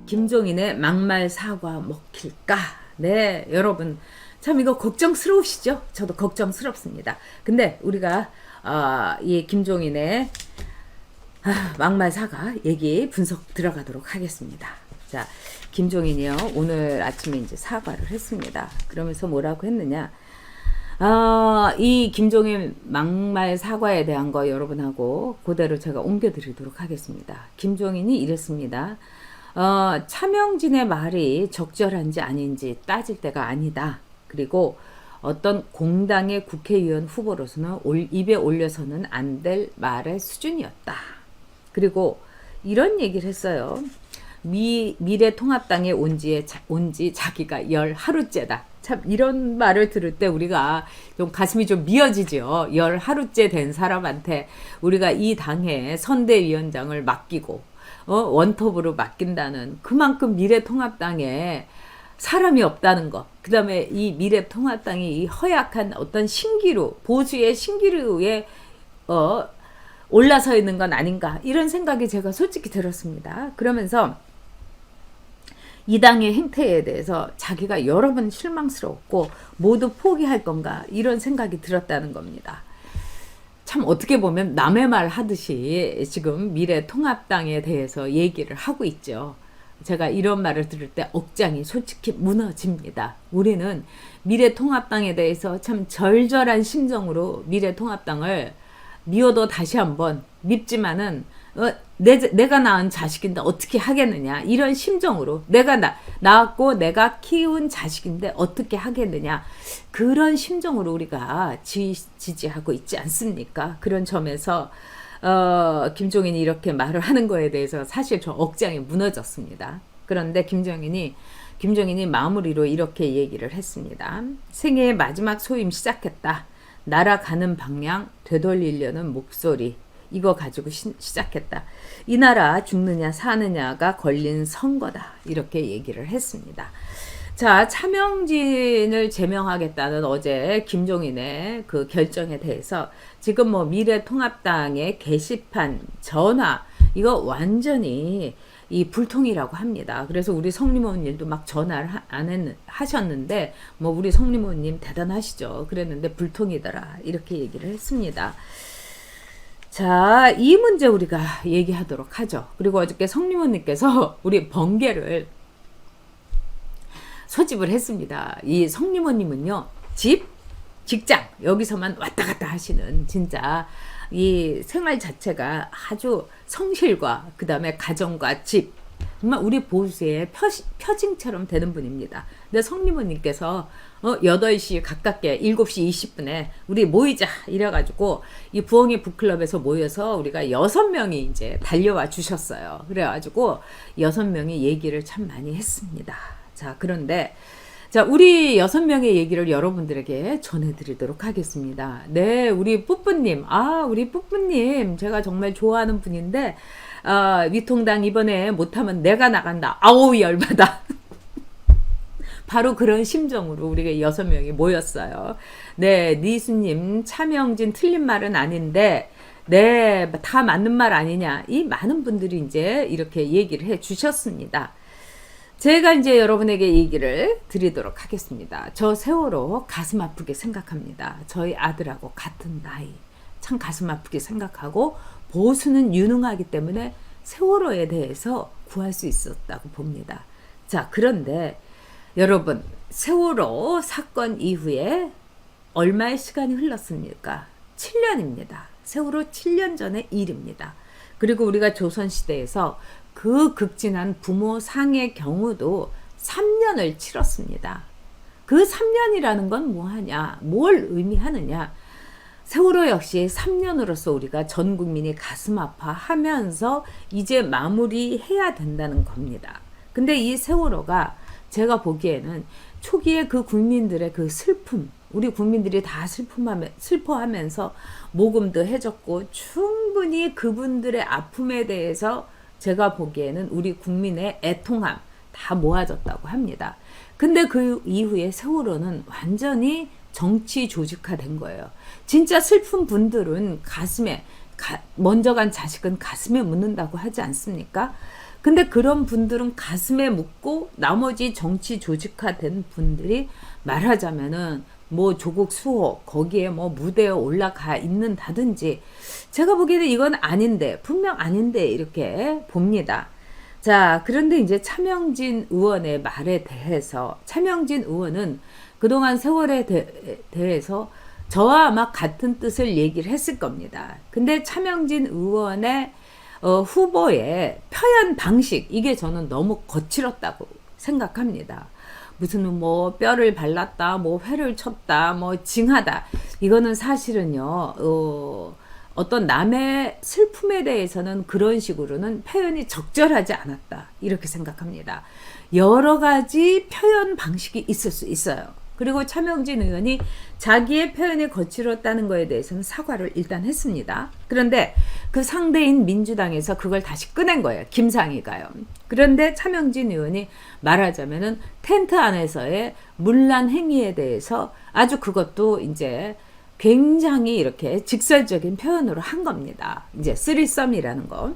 김종인의 막말 사과 먹힐까? 네, 여러분 참 이거 걱정스러우시죠? 저도 걱정스럽습니다. 근데 우리가 이 김종인의 막말 사과 얘기 분석 들어가도록 하겠습니다. 자, 김종인이요 오늘 아침에 이제 사과를 했습니다. 그러면서 뭐라고 했느냐? 이 김종인 막말 사과에 대한 거 여러분하고 그대로 제가 옮겨드리도록 하겠습니다. 김종인이 이랬습니다. 차명진의 말이 적절한지 아닌지 따질 때가 아니다. 그리고 어떤 공당의 국회의원 후보로서는 입에 올려서는 안 될 말의 수준이었다. 그리고 이런 얘기를 했어요. 미래통합당에 온 지 자기가 10하루째다. 참 이런 말을 들을 때 우리가 좀 가슴이 좀 미어지죠. 10하루째 된 사람한테 우리가 이 당의 선대위원장을 맡기고 원톱으로 맡긴다는 그만큼 미래통합당에 사람이 없다는 것. 그 다음에 이 미래통합당이 이 허약한 어떤 신기루, 보수의 신기루에 올라서 있는 건 아닌가. 이런 생각이 제가 솔직히 들었습니다. 그러면서 이 당의 행태에 대해서 자기가 여러 번 실망스러웠고 모두 포기할 건가 이런 생각이 들었다는 겁니다. 참 어떻게 보면 남의 말 하듯이 지금 미래통합당에 대해서 얘기를 하고 있죠. 제가 이런 말을 들을 때 억장이 솔직히 무너집니다. 우리는 미래통합당에 대해서 참 절절한 심정으로 미래통합당을 미워도 다시 한번 밉지만은 내가 낳은 자식인데 어떻게 하겠느냐 이런 심정으로 내가 낳았고 내가 키운 자식인데 어떻게 하겠느냐 그런 심정으로 우리가 지지하고 있지 않습니까? 그런 점에서 김종인이 이렇게 말을 하는 거에 대해서 사실 저 억장이 무너졌습니다. 그런데 김종인이 마무리로 이렇게 얘기를 했습니다. 생애의 마지막 소임 시작했다. 날아가는 방향 되돌리려는 목소리 이거 가지고 시작했다. 이 나라 죽느냐 사느냐가 걸린 선거다. 이렇게 얘기를 했습니다. 자, 차명진을 제명하겠다는 어제 김종인의 그 결정에 대해서 지금 뭐 미래통합당의 게시판 전화 이거 완전히 이 불통이라고 합니다. 그래서 우리 성리모님도 막 전화를 하셨는데 뭐 우리 성리모님 대단하시죠. 그랬는데 불통이더라. 이렇게 얘기를 했습니다. 자, 이 문제 우리가 얘기하도록 하죠. 그리고 어저께 성리모님께서 우리 번개를 소집을 했습니다. 이 성리모님은요, 직장, 여기서만 왔다 갔다 하시는 진짜 이 생활 자체가 아주 성실과 그 다음에 가정과 집, 정말 우리 보수의 표징처럼 되는 분입니다. 근데 성리모님께서 8시 가깝게 7시 20분에 우리 모이자 이래가지고 이 부엉이 북클럽에서 모여서 우리가 6명이 이제 달려와 주셨어요. 그래가지고 6명이 얘기를 참 많이 했습니다. 자, 그런데 자, 우리 6명의 얘기를 여러분들에게 전해드리도록 하겠습니다. 네, 우리 뿌뿌님, 우리 뿌뿌님 제가 정말 좋아하는 분인데 위통당 이번에 못하면 내가 나간다. 아우 열받아. 바로 그런 심정으로 우리가 6명이 모였어요. 네, 니수님 차명진 틀린 말은 아닌데 네, 다 맞는 말 아니냐. 이 많은 분들이 이제 이렇게 얘기를 해 주셨습니다. 제가 이제 여러분에게 얘기를 드리도록 하겠습니다. 저 세월호 가슴 아프게 생각합니다. 저희 아들하고 같은 나이. 참 가슴 아프게 생각하고 보수는 유능하기 때문에 세월호에 대해서 구할 수 있었다고 봅니다. 자, 그런데 여러분 세월호 사건 이후에 얼마의 시간이 흘렀습니까? 7년입니다. 세월호 7년 전의 일입니다. 그리고 우리가 조선시대에서 그 극진한 부모 상의 경우도 3년을 치렀습니다. 그 3년이라는 건 뭐하냐? 뭘 의미하느냐? 세월호 역시 3년으로서 우리가 전 국민이 가슴 아파하면서 이제 마무리해야 된다는 겁니다. 근데 이 세월호가 제가 보기에는 초기에 그 국민들의 그 슬픔, 우리 국민들이 다 슬퍼하면서 모금도 해줬고 충분히 그분들의 아픔에 대해서 제가 보기에는 우리 국민의 애통함 다 모아졌다고 합니다. 근데 그 이후에 세월호는 완전히 정치 조직화된 거예요. 진짜 슬픈 분들은 가슴에 먼저 간 자식은 가슴에 묻는다고 하지 않습니까? 근데 그런 분들은 가슴에 묻고 나머지 정치 조직화된 분들이 말하자면은 뭐 조국 수호 거기에 뭐 무대에 올라가 있는다든지 제가 보기에는 이건 아닌데 분명 아닌데 이렇게 봅니다. 자, 그런데 이제 차명진 의원의 말에 대해서 차명진 의원은 그동안 세월에 대해서 저와 아마 같은 뜻을 얘기를 했을 겁니다. 근데 차명진 의원의 후보의 표현 방식 이게 저는 너무 거칠었다고 생각합니다. 무슨 뭐 뼈를 발랐다, 뭐 회를 쳤다, 뭐 징하다. 이거는 사실은요. 어떤 남의 슬픔에 대해서는 그런 식으로는 표현이 적절하지 않았다. 이렇게 생각합니다. 여러 가지 표현 방식이 있을 수 있어요. 그리고 차명진 의원이 자기의 표현이 거칠었다는 거에 대해서는 사과를 일단 했습니다. 그런데 그 상대인 민주당에서 그걸 다시 꺼낸 거예요. 김상희가요. 그런데 차명진 의원이 말하자면은 텐트 안에서의 문란 행위에 대해서 아주 그것도 이제 굉장히 이렇게 직설적인 표현으로 한 겁니다. 이제 쓰리썸이라는 거.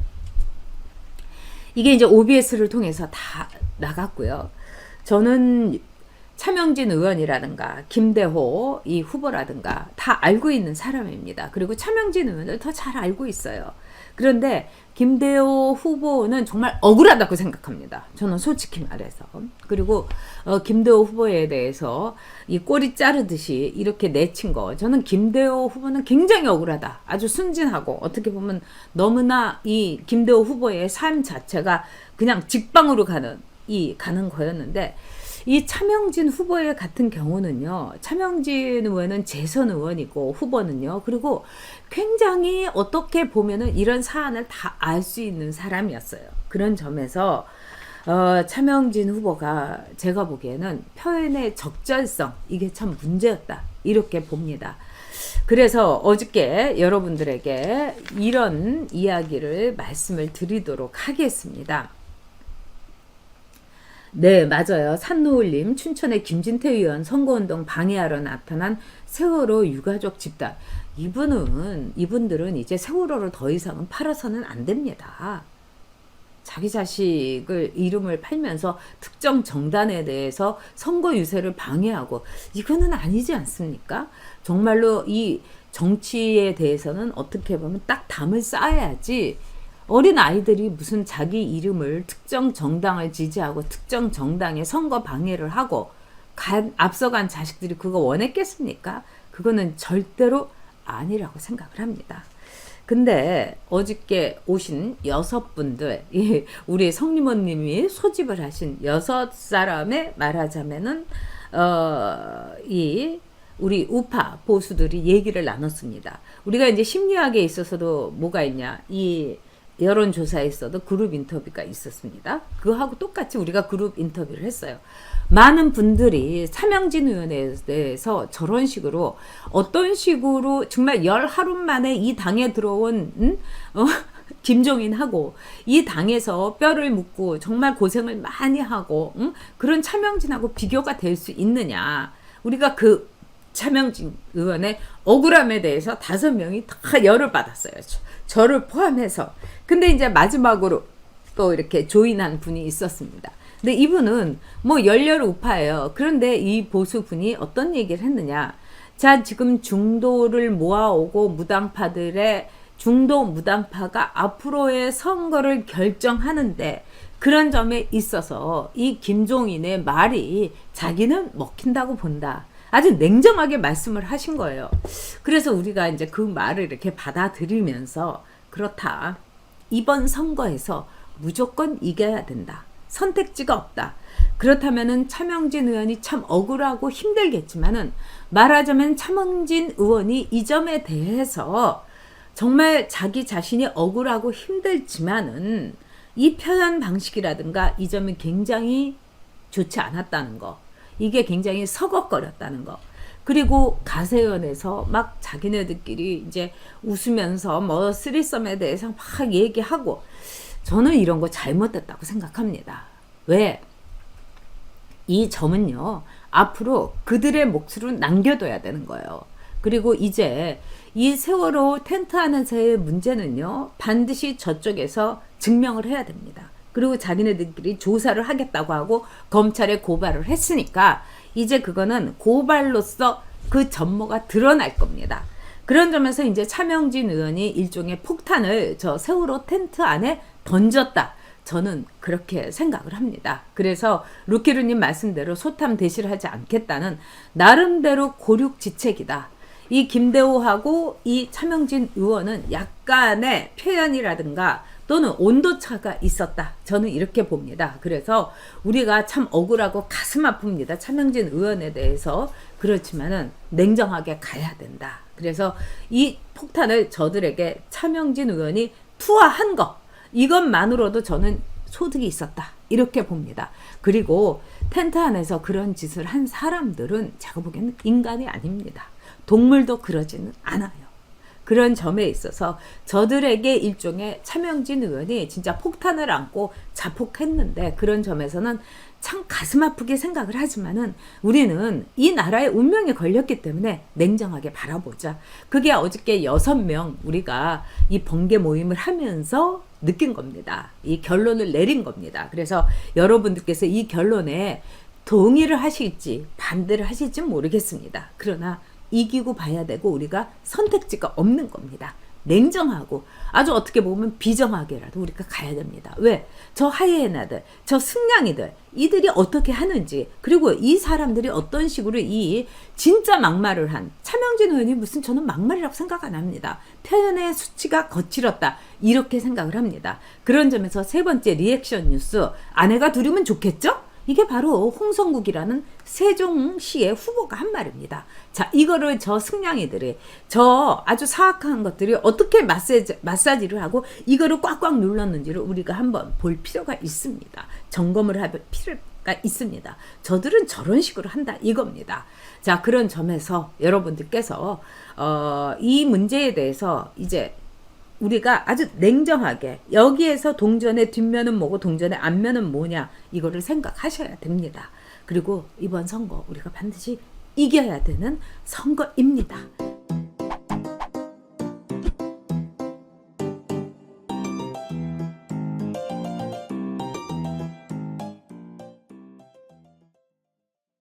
이게 이제 OBS를 통해서 다 나갔고요. 저는 차명진 의원이라든가 김대호 이 후보라든가 다 알고 있는 사람입니다. 그리고 차명진 의원을 더 잘 알고 있어요. 그런데 김대호 후보는 정말 억울하다고 생각합니다. 저는 솔직히 말해서. 그리고 김대호 후보에 대해서 이 꼬리 자르듯이 이렇게 내친 거 저는 김대호 후보는 굉장히 억울하다. 아주 순진하고 어떻게 보면 너무나 이 김대호 후보의 삶 자체가 그냥 직방으로 가는 거였는데 이 차명진 후보의 같은 경우는요. 차명진 의원은 재선 의원이고 후보는요. 그리고 굉장히 어떻게 보면은 이런 사안을 다 알 수 있는 사람이었어요. 그런 점에서 차명진 후보가 제가 보기에는 표현의 적절성 이게 참 문제였다. 이렇게 봅니다. 그래서 어저께 여러분들에게 이런 이야기를 말씀을 드리도록 하겠습니다. 네, 맞아요. 산노을님, 춘천의 김진태 의원 선거운동 방해하러 나타난 세월호 유가족 집단. 이분들은 이제 세월호를 더 이상은 팔아서는 안 됩니다. 자기 자식을 이름을 팔면서 특정 정당에 대해서 선거 유세를 방해하고 이거는 아니지 않습니까? 정말로 이 정치에 대해서는 어떻게 보면 딱 담을 쌓아야지 어린 아이들이 무슨 자기 이름을 특정 정당을 지지하고 특정 정당에 선거 방해를 하고 앞서간 자식들이 그거 원했겠습니까? 그거는 절대로 아니라고 생각을 합니다. 근데 어저께 오신 6분들, 우리 성림원님이 소집을 하신 6사람의 말하자면은 우리 우파 보수들이 얘기를 나눴습니다. 우리가 이제 심리학에 있어서도 뭐가 있냐? 이 여론조사에서도 그룹 인터뷰가 있었습니다. 그거하고 똑같이 우리가 그룹 인터뷰를 했어요. 많은 분들이 차명진 의원에 대해서 저런 식으로 어떤 식으로 정말 10하루 만에 이 당에 들어온 김종인하고 이 당에서 뼈를 묻고 정말 고생을 많이 하고 그런 차명진하고 비교가 될 수 있느냐. 우리가 그 차명진 의원의 억울함에 대해서 5명이 다 열을 받았어요. 저를 포함해서. 근데 이제 마지막으로 또 이렇게 조인한 분이 있었습니다. 근데 이분은 뭐 열렬 우파예요. 그런데 이 보수분이 어떤 얘기를 했느냐. 자, 지금 중도를 모아오고 무당파들의 중도 무당파가 앞으로의 선거를 결정하는데 그런 점에 있어서 이 김종인의 말이 자기는 먹힌다고 본다. 아주 냉정하게 말씀을 하신 거예요. 그래서 우리가 이제 그 말을 이렇게 받아들이면서 그렇다. 이번 선거에서 무조건 이겨야 된다. 선택지가 없다. 그렇다면은 차명진 의원이 참 억울하고 힘들겠지만은 말하자면 차명진 의원이 이 점에 대해서 정말 자기 자신이 억울하고 힘들지만은 이 표현 방식이라든가 이 점이 굉장히 좋지 않았다는 거. 이게 굉장히 서걱거렸다는 거. 그리고 가세연에서 막 자기네들끼리 이제 웃으면서 뭐 쓰리썸에 대해서 막 얘기하고 저는 이런 거 잘못됐다고 생각합니다. 왜? 이 점은요. 앞으로 그들의 몫으로 남겨둬야 되는 거예요. 그리고 이제 이 세월호 텐트 안에서의 문제는요, 반드시 저쪽에서 증명을 해야 됩니다. 그리고 자기네들끼리 조사를 하겠다고 하고 검찰에 고발을 했으니까 이제 그거는 고발로서 그 전모가 드러날 겁니다. 그런 점에서 이제 차명진 의원이 일종의 폭탄을 저 세월호 텐트 안에 던졌다. 저는 그렇게 생각을 합니다. 그래서 루키루님 말씀대로 소탐 대시를 하지 않겠다는 나름대로 고륙지책이다. 이 김대호하고 이 차명진 의원은 약간의 표현이라든가 또는 온도차가 있었다. 저는 이렇게 봅니다. 그래서 우리가 참 억울하고 가슴 아픕니다. 차명진 의원에 대해서. 그렇지만은 냉정하게 가야 된다. 그래서 이 폭탄을 저들에게 차명진 의원이 투하한 것, 이것만으로도 저는 소득이 있었다. 이렇게 봅니다. 그리고 텐트 안에서 그런 짓을 한 사람들은 제가 보기에는 인간이 아닙니다. 동물도 그러지는 않아요. 그런 점에 있어서 저들에게 일종의 차명진 의원이 진짜 폭탄을 안고 자폭했는데, 그런 점에서는 참 가슴 아프게 생각을 하지만은 우리는 이 나라의 운명에 걸렸기 때문에 냉정하게 바라보자. 그게 어저께 6명 우리가 이 번개 모임을 하면서 느낀 겁니다. 이 결론을 내린 겁니다. 그래서 여러분들께서 이 결론에 동의를 하실지 반대를 하실지 모르겠습니다. 그러나 이기고 봐야 되고 우리가 선택지가 없는 겁니다. 냉정하고 아주 어떻게 보면 비정하게라도 우리가 가야 됩니다. 왜? 저 하이에나들, 저 승냥이들, 이들이 어떻게 하는지, 그리고 이 사람들이 어떤 식으로 이 진짜 막말을 한 차명진 의원이 무슨, 저는 막말이라고 생각 안 합니다. 표현의 수치가 거칠었다. 이렇게 생각을 합니다. 그런 점에서 세 번째 리액션 뉴스, 아내가 둘이면 좋겠죠? 이게 바로 홍성국이라는 세종시의 후보가 한 말입니다. 자, 이거를 저 승냥이들이, 저 아주 사악한 것들이 어떻게 마사지를 하고 이거를 꽉꽉 눌렀는지를 우리가 한번 볼 필요가 있습니다. 점검을 할 필요가 있습니다. 저들은 저런 식으로 한다 이겁니다. 자, 그런 점에서 여러분들께서 이 문제에 대해서 이제 우리가 아주 냉정하게 여기에서 동전의 뒷면은 뭐고 동전의 앞면은 뭐냐, 이거를 생각하셔야 됩니다. 그리고 이번 선거 우리가 반드시 이겨야 되는 선거입니다.